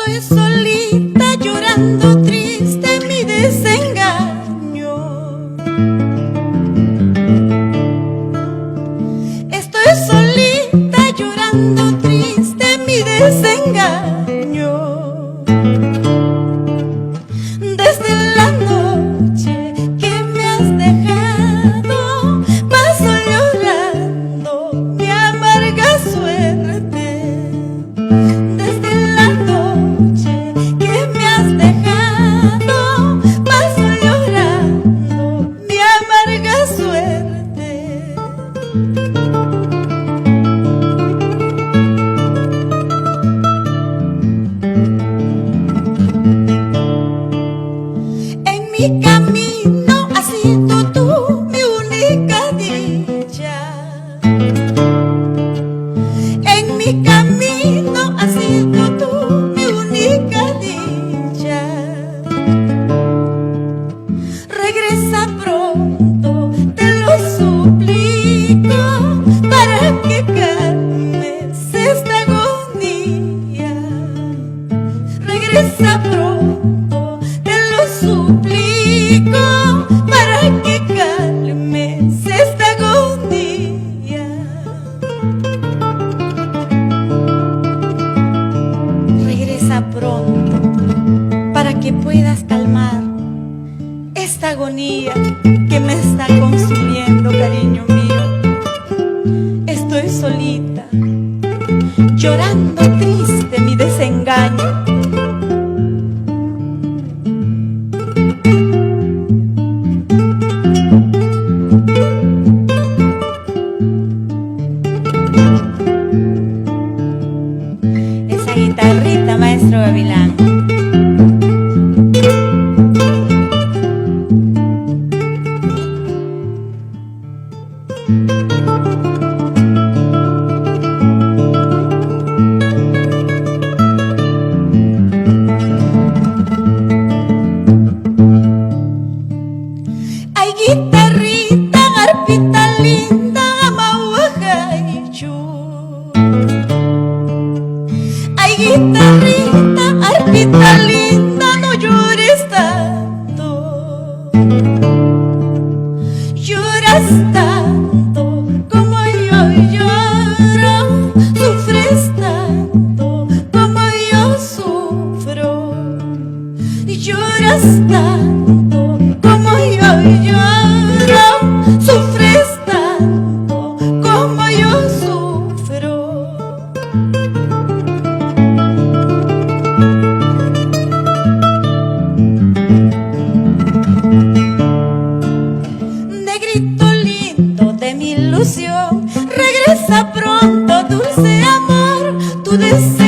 Estoy solita llorando triste mi desengaño. Estoy solita llorando triste mi desengaño. Desde la noche que me has dejado paso llorando mi amarga suerte. Desde la noche que me has dejado paso llorando mi amarga suerte. En mi camino has sido tú mi única dicha. En mi camino has sido tú mi única dicha. Regresa pronto, te lo suplico, para que calmes esta agonía. Regresa pronto, te lo suplico, para que calmes esta agonía. Regresa pronto, para que puedas calmar esta agonía que me está consumiendo, cariño mío. Estoy solita, llorando triste mi desengaño. Esa guitarrita, maestro Gavilán. Ay, guitarrita, arpita linda, amauajaichu. Ay, guitarrita, arpita linda, no llores tanto. Lloras tanto como yo lloro, sufres tanto como yo sufro. Lloras tanto como yo lloro, sufres tanto como yo sufro. Negrito lindo de mi ilusión, regresa pronto, dulce amor, tu deseo.